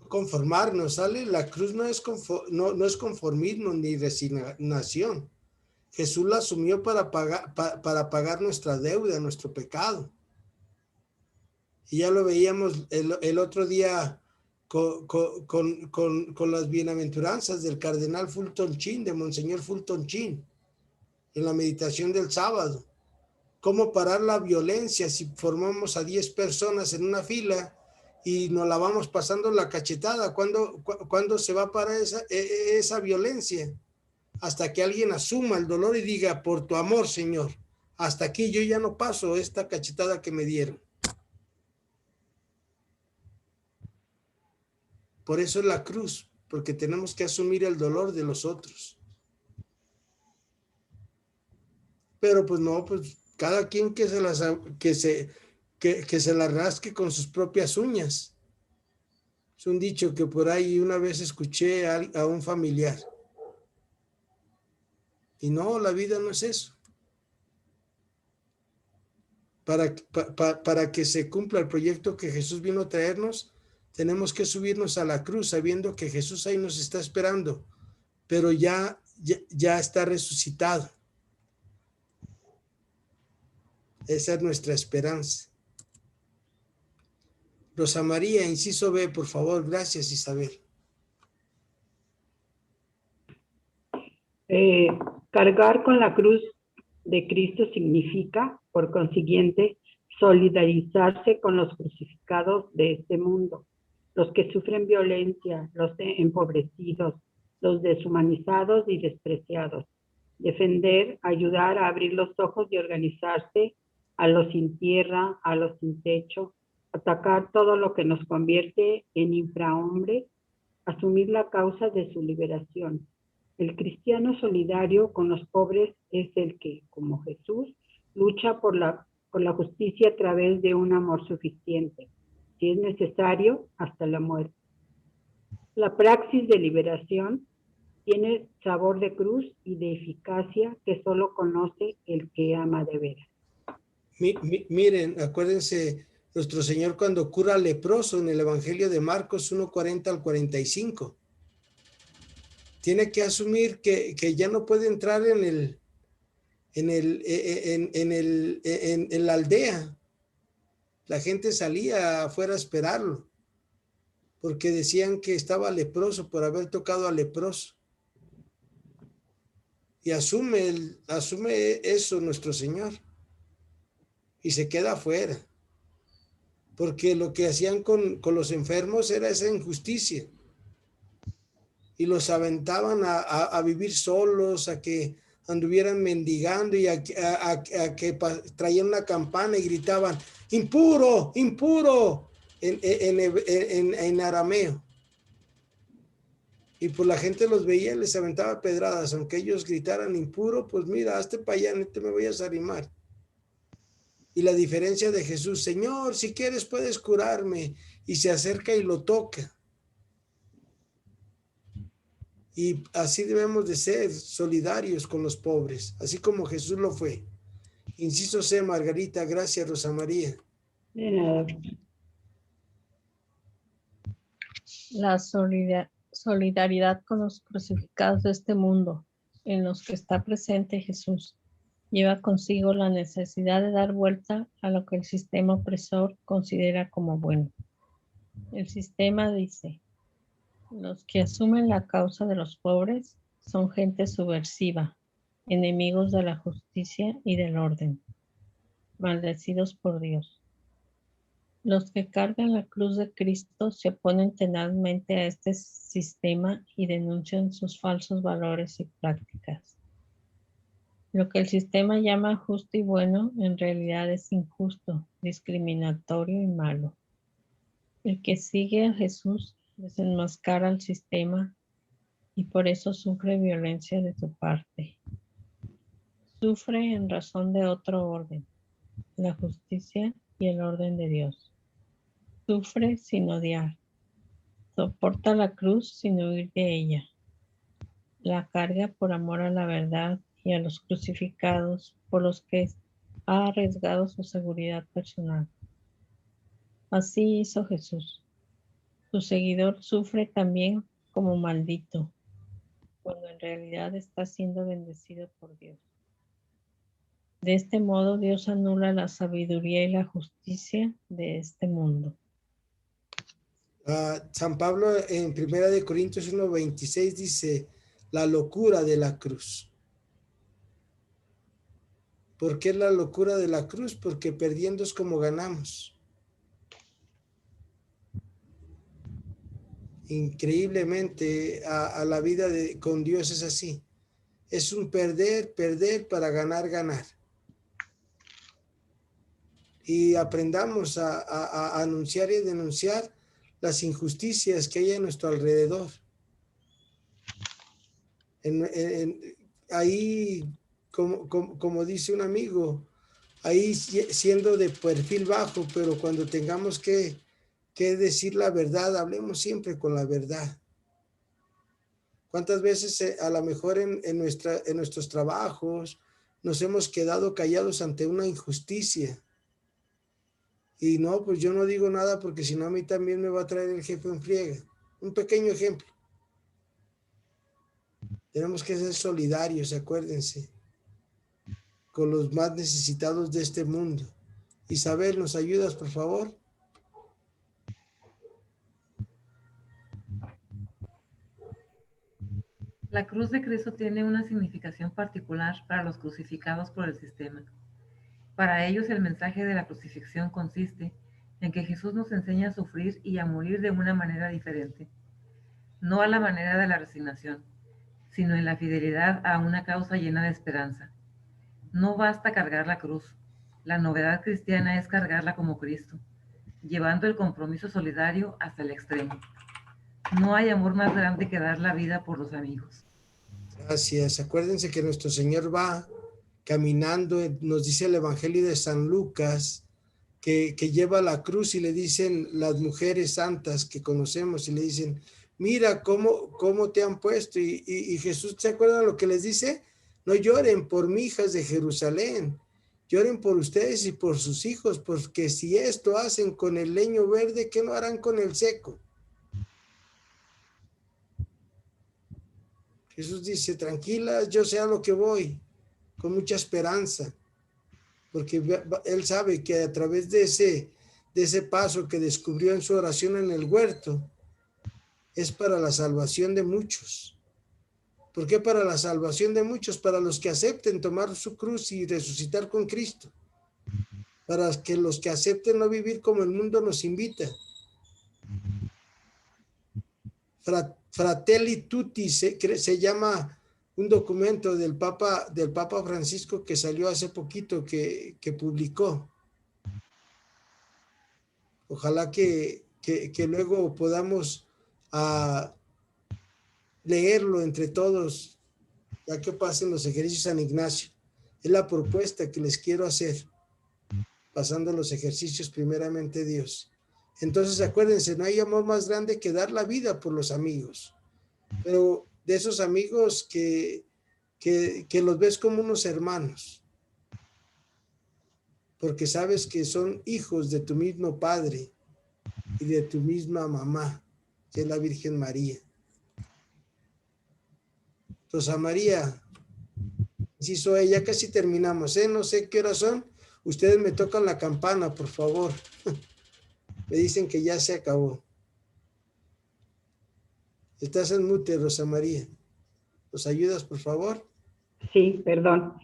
Conformarnos, ¿sale? La cruz no es conformismo ni resignación. Jesús la asumió para pagar nuestra deuda, nuestro pecado. Y ya lo veíamos el otro día con las bienaventuranzas del cardenal Fulton Sheen, de Monseñor Fulton Sheen, en la meditación del sábado. ¿Cómo parar la violencia si formamos a 10 personas en una fila y nos la vamos pasando la cachetada? ¿Cuándo se va a parar esa violencia? Hasta que alguien asuma el dolor y diga, por tu amor, Señor, hasta aquí yo ya no paso esta cachetada que me dieron. Por eso es la cruz, porque tenemos que asumir el dolor de los otros. Pero pues no, pues cada quien que se la rasque con sus propias uñas. Es un dicho que por ahí una vez escuché a un familiar. Y no, la vida no es eso. Para que se cumpla el proyecto que Jesús vino a traernos, tenemos que subirnos a la cruz sabiendo que Jesús ahí nos está esperando, pero ya está resucitado. Esa es nuestra esperanza. Rosa María, inciso B, por favor. Gracias, Isabel. Cargar con la cruz de Cristo significa, por consiguiente, solidarizarse con los crucificados de este mundo, los que sufren violencia, los empobrecidos, los deshumanizados y despreciados. Defender, ayudar a abrir los ojos y organizarse a los sin tierra, a los sin techo, atacar todo lo que nos convierte en infrahombres, asumir la causa de su liberación. El cristiano solidario con los pobres es el que, como Jesús, lucha por la justicia a través de un amor suficiente, si es necesario, hasta la muerte. La praxis de liberación tiene sabor de cruz y de eficacia que solo conoce el que ama de veras. Miren, acuérdense, nuestro Señor cuando cura al leproso en el Evangelio de Marcos 1:40 al 45. Tiene que asumir que ya no puede entrar en la aldea. La gente salía afuera a esperarlo, porque decían que estaba leproso por haber tocado al leproso. Y asume eso nuestro Señor. Y se queda afuera. Porque lo que hacían con los enfermos era esa injusticia. Y los aventaban a vivir solos, a que anduvieran mendigando y a que traían una campana y gritaban, impuro, impuro, en arameo. Y pues la gente los veía y les aventaba pedradas, aunque ellos gritaran impuro, pues mira, hazte para allá, no te me vayas a arrimar. Y la diferencia de Jesús, Señor, si quieres puedes curarme, y se acerca y lo toca. Y así debemos de ser solidarios con los pobres, así como Jesús lo fue. Inciso C, Margarita. Gracias, Rosa María. De nada. La solidaridad con los crucificados de este mundo, en los que está presente Jesús, lleva consigo la necesidad de dar vuelta a lo que el sistema opresor considera como bueno. El sistema dice: los que asumen la causa de los pobres son gente subversiva, enemigos de la justicia y del orden, maldecidos por Dios. Los que cargan la cruz de Cristo se oponen tenazmente a este sistema y denuncian sus falsos valores y prácticas. Lo que el sistema llama justo y bueno, en realidad es injusto, discriminatorio y malo. El que sigue a Jesús desenmascara al sistema y por eso sufre violencia de su parte. Sufre en razón de otro orden, la justicia y el orden de Dios. Sufre sin odiar. Soporta la cruz sin huir de ella. La carga por amor a la verdad y a los crucificados por los que ha arriesgado su seguridad personal. Así hizo Jesús. Su seguidor sufre también como maldito, cuando en realidad está siendo bendecido por Dios. De este modo, Dios anula la sabiduría y la justicia de este mundo. San Pablo en 1 Corintios 1:26 dice, la locura de la cruz. ¿Por qué la locura de la cruz? Porque perdiendo es como ganamos. Increíblemente, a la vida con Dios es así. Es un perder para ganar. Y aprendamos a anunciar y denunciar las injusticias que hay a nuestro alrededor. Ahí, como dice un amigo, ahí siendo de perfil bajo, pero cuando tengamos que que decir la verdad, hablemos siempre con la verdad. ¿Cuántas veces a lo mejor en nuestros trabajos nos hemos quedado callados ante una injusticia? Y no, pues yo no digo nada porque si no a mí también me va a traer el jefe en friega. Un pequeño ejemplo. Tenemos que ser solidarios, acuérdense, con los más necesitados de este mundo. Isabel, ¿nos ayudas, por favor? La cruz de Cristo tiene una significación particular para los crucificados por el sistema. Para ellos el mensaje de la crucifixión consiste en que Jesús nos enseña a sufrir y a morir de una manera diferente, no a la manera de la resignación, sino en la fidelidad a una causa llena de esperanza. No basta cargar la cruz. La novedad cristiana es cargarla como Cristo, llevando el compromiso solidario hasta el extremo. No hay amor más grande que dar la vida por los amigos. Gracias. Acuérdense que nuestro Señor va caminando, nos dice el Evangelio de San Lucas, que lleva la cruz y le dicen las mujeres santas que conocemos y le dicen, mira cómo te han puesto. Y Jesús, ¿se acuerdan lo que les dice? No lloren por mí, hijas de Jerusalén. Lloren por ustedes y por sus hijos, porque si esto hacen con el leño verde, ¿qué no harán con el seco? Jesús dice, tranquilas, yo sé a lo que voy, con mucha esperanza, porque Él sabe que a través de ese paso que descubrió en su oración en el huerto, es para la salvación de muchos. ¿Por qué para la salvación de muchos? Para los que acepten tomar su cruz y resucitar con Cristo. Para que los que acepten no vivir como el mundo nos invita. Fratelli Tutti se llama un documento del Papa Francisco que salió hace poquito, que publicó. Ojalá que luego podamos leerlo entre todos, ya que pasen los ejercicios San Ignacio. Es la propuesta que les quiero hacer, pasando los ejercicios primeramente Dios. Entonces acuérdense, no hay amor más grande que dar la vida por los amigos, pero de esos amigos que los ves como unos hermanos, porque sabes que son hijos de tu mismo padre y de tu misma mamá, que es la Virgen María. Rosa María, inciso E, ya casi terminamos, no sé qué horas son, ustedes me tocan la campana, por favor. Me dicen que ya se acabó. Estás en mute, Rosa María. ¿Nos ayudas, por favor? Sí, perdón.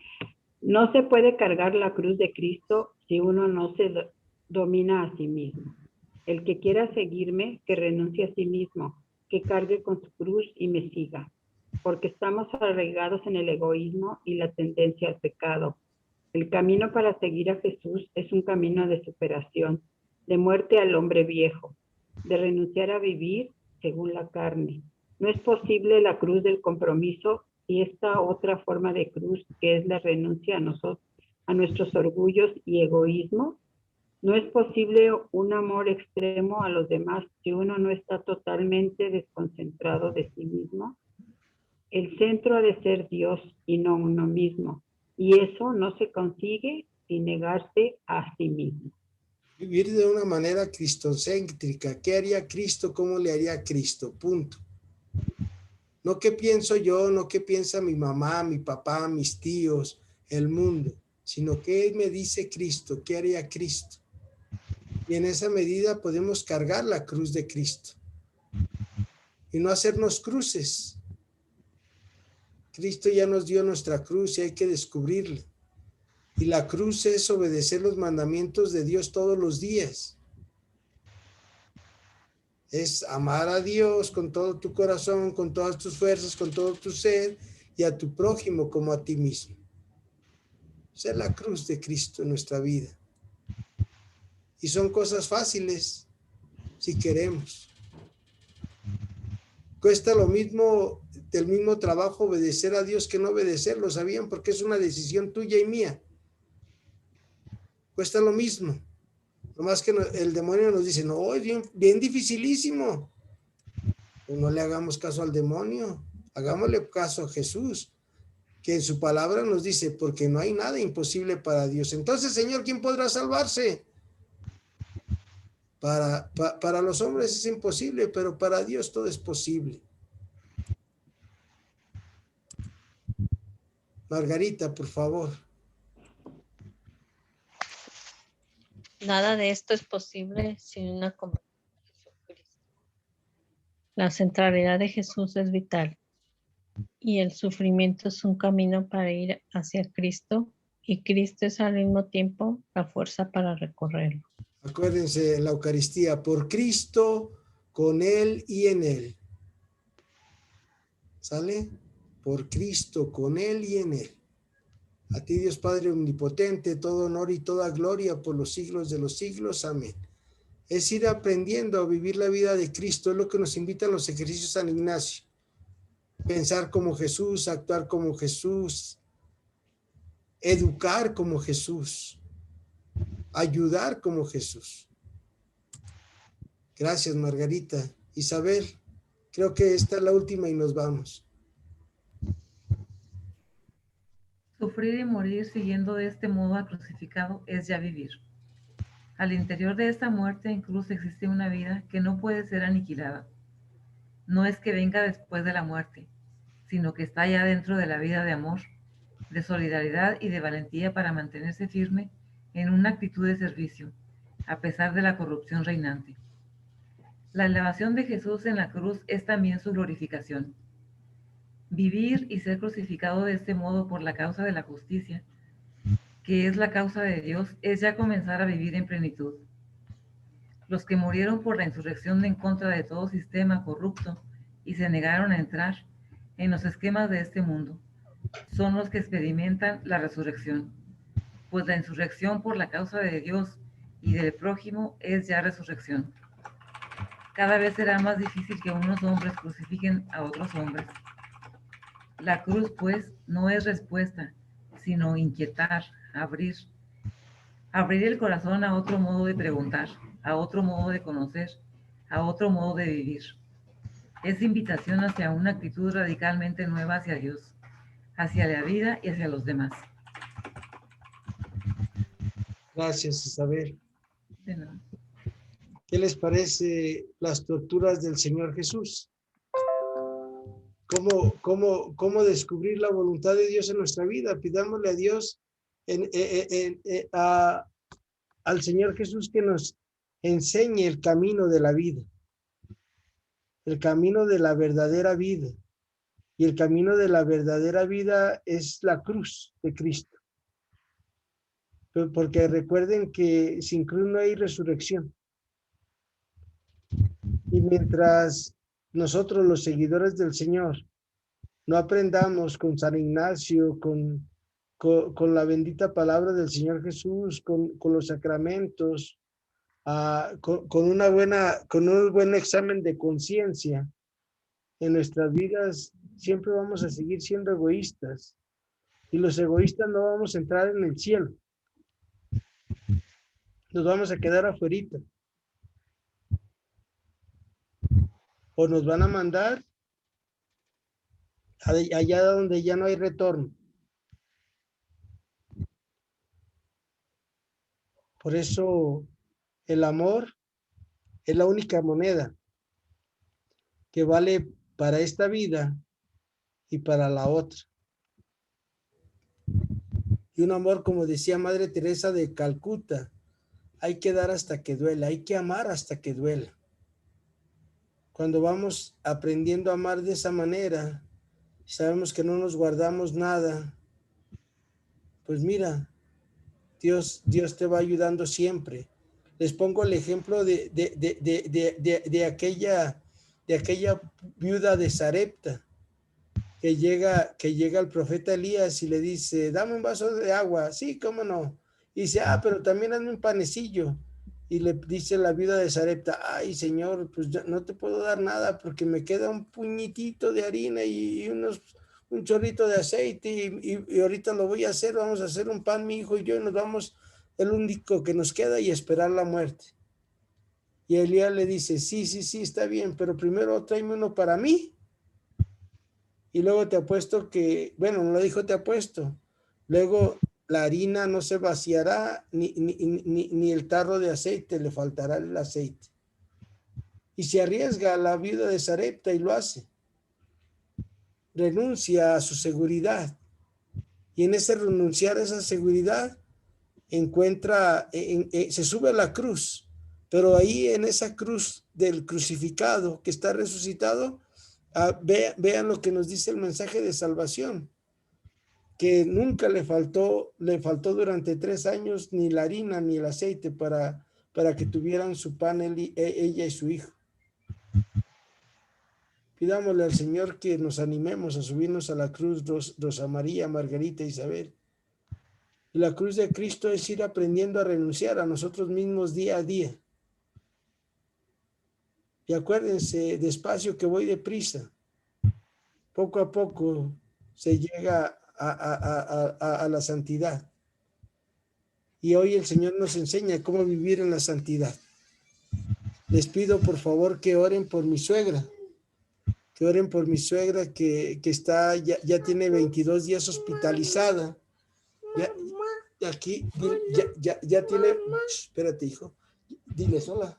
No se puede cargar la cruz de Cristo si uno no se domina a sí mismo. El que quiera seguirme, que renuncie a sí mismo, que cargue con su cruz y me siga, porque estamos arraigados en el egoísmo y la tendencia al pecado. El camino para seguir a Jesús es un camino de superación, de muerte al hombre viejo, de renunciar a vivir según la carne. No es posible la cruz del compromiso y esta otra forma de cruz, que es la renuncia a nosotros, a nuestros orgullos y egoísmo. No es posible un amor extremo a los demás si uno no está totalmente desconcentrado de sí mismo. El centro ha de ser Dios y no uno mismo, y eso no se consigue sin negarse a sí mismo. Vivir de una manera cristocéntrica. ¿Qué haría Cristo? ¿Cómo le haría Cristo? Punto. No qué pienso yo, no qué piensa mi mamá, mi papá, mis tíos, el mundo, sino qué me dice Cristo, qué haría Cristo. Y en esa medida podemos cargar la cruz de Cristo y no hacernos cruces. Cristo ya nos dio nuestra cruz y hay que descubrirla. Y la cruz es obedecer los mandamientos de Dios todos los días. Es amar a Dios con todo tu corazón, con todas tus fuerzas, con todo tu ser, y a tu prójimo como a ti mismo. Esa es la cruz de Cristo en nuestra vida. Y son cosas fáciles, si queremos. Cuesta lo mismo, del mismo trabajo obedecer a Dios que no obedecerlo, ¿sabían? Porque es una decisión tuya y mía. Cuesta lo mismo. Nomás que el demonio nos dice, no, es bien, bien dificilísimo. Pues no le hagamos caso al demonio, hagámosle caso a Jesús, que en su palabra nos dice, porque no hay nada imposible para Dios. Entonces, Señor, ¿quién podrá salvarse? Para los hombres es imposible, pero para Dios todo es posible. Margarita, por favor. Nada de esto es posible sin una conversión a Jesucristo. La centralidad de Jesús es vital y el sufrimiento es un camino para ir hacia Cristo y Cristo es al mismo tiempo la fuerza para recorrerlo. Acuérdense, la Eucaristía, por Cristo, con Él y en Él. ¿Sale? Por Cristo, con Él y en Él. A ti, Dios Padre Omnipotente, todo honor y toda gloria por los siglos de los siglos. Amén. Es ir aprendiendo a vivir la vida de Cristo, es lo que nos invitan los ejercicios San Ignacio. Pensar como Jesús, actuar como Jesús, educar como Jesús, ayudar como Jesús. Gracias, Margarita. Isabel, creo que esta es la última y nos vamos. Sufrir y morir siguiendo de este modo al crucificado es ya vivir. Al interior de esta muerte en cruz existe una vida que no puede ser aniquilada. No es que venga después de la muerte, sino que está ya dentro de la vida de amor, de solidaridad y de valentía para mantenerse firme en una actitud de servicio, a pesar de la corrupción reinante. La elevación de Jesús en la cruz es también su glorificación. Vivir y ser crucificado de este modo por la causa de la justicia, que es la causa de Dios, es ya comenzar a vivir en plenitud. Los que murieron por la insurrección en contra de todo sistema corrupto y se negaron a entrar en los esquemas de este mundo, son los que experimentan la resurrección, pues la insurrección por la causa de Dios y del prójimo es ya resurrección. Cada vez será más difícil que unos hombres crucifiquen a otros hombres. La cruz, pues, no es respuesta, sino inquietar, abrir el corazón a otro modo de preguntar, a otro modo de conocer, a otro modo de vivir. Es invitación hacia una actitud radicalmente nueva hacia Dios, hacia la vida y hacia los demás. Gracias, Isabel. De nada. ¿Qué les parece las torturas del Señor Jesús? ¿Cómo descubrir la voluntad de Dios en nuestra vida? Pidámosle a Dios, al Señor Jesús, que nos enseñe el camino de la vida, el camino de la verdadera vida. Y el camino de la verdadera vida es la cruz de Cristo. Porque recuerden que sin cruz no hay resurrección. Y mientras nosotros, los seguidores del Señor, no aprendamos con San Ignacio, con la bendita palabra del Señor Jesús, con los sacramentos, con un buen examen de conciencia en nuestras vidas, siempre vamos a seguir siendo egoístas. Y los egoístas no vamos a entrar en el cielo. Nos vamos a quedar afuerita. O nos van a mandar allá donde ya no hay retorno. Por eso el amor es la única moneda que vale para esta vida y para la otra. Y un amor, como decía Madre Teresa de Calcuta, hay que dar hasta que duela, hay que amar hasta que duela. Cuando vamos aprendiendo a amar de esa manera, sabemos que no nos guardamos nada, pues mira, Dios te va ayudando siempre. Les pongo el ejemplo de aquella viuda de Sarepta, que llega el profeta Elías y le dice, dame un vaso de agua. Sí, cómo no. Y dice, pero también hazme un panecillo. Y le dice la viuda de Sarepta, ay, Señor, pues no te puedo dar nada porque me queda un puñitito de harina y un chorrito de aceite y ahorita lo voy a hacer, vamos a hacer un pan, mi hijo y yo, y nos vamos el único que nos queda y esperar la muerte. Y Elías le dice, sí, está bien, pero primero tráeme uno para mí. Y luego te apuesto que, bueno, no lo dijo te apuesto. Luego la harina no se vaciará, ni el tarro de aceite, le faltará el aceite. Y se arriesga a la viuda de Sarepta y lo hace. Renuncia a su seguridad. Y en ese renunciar a esa seguridad, se sube a la cruz. Pero ahí en esa cruz del crucificado que está resucitado, vean lo que nos dice el mensaje de salvación, que nunca le faltó durante 3 años ni la harina ni el aceite para que tuvieran su pan ella y su hijo. Pidámosle al Señor que nos animemos a subirnos a la cruz, Rosa María, Margarita, Isabel. Y la cruz de Cristo es ir aprendiendo a renunciar a nosotros mismos día a día. Y acuérdense, despacio que voy deprisa. Poco a poco se llega a la santidad. Y hoy el Señor nos enseña cómo vivir en la santidad. Les pido por favor que oren por mi suegra. Que oren por mi suegra que está, ya tiene 22 días hospitalizada. Ya tiene, espérate hijo, diles hola.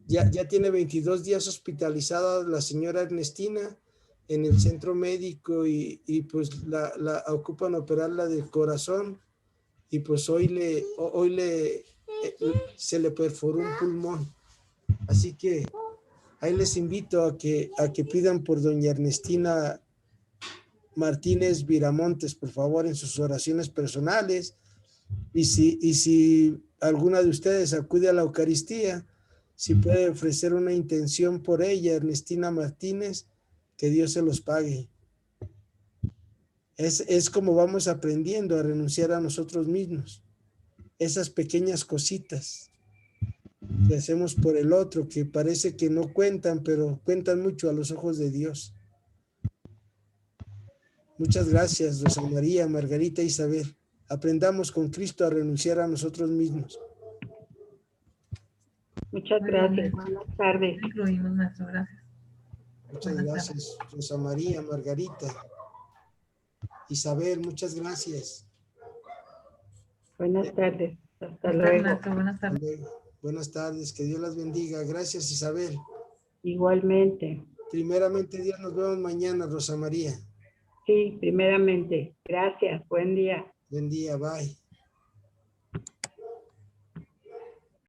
Ya tiene 22 días hospitalizada la señora Ernestina en el centro médico y pues la ocupan operarla del corazón y pues hoy se le perforó un pulmón. Así que ahí les invito a que pidan por doña Ernestina Martínez Viramontes, por favor, en sus oraciones personales. Y si alguna de ustedes acude a la Eucaristía, si puede ofrecer una intención por ella, Ernestina Martínez, que Dios se los pague. Es como vamos aprendiendo a renunciar a nosotros mismos. Esas pequeñas cositas que hacemos por el otro, que parece que no cuentan, pero cuentan mucho a los ojos de Dios. Muchas gracias, Rosa María, Margarita, Isabel. Aprendamos con Cristo a renunciar a nosotros mismos. Muchas gracias. Buenas tardes. Incluimos, maestro, gracias. Muchas gracias, Rosa María, Margarita, Isabel, muchas gracias. Buenas tardes. Hasta luego. Maestro, buenas tardes. Buenas tardes, que Dios las bendiga. Gracias, Isabel. Igualmente. Primeramente, Dios, nos vemos mañana, Rosa María. Sí, primeramente. Gracias. Buen día. Buen día, bye.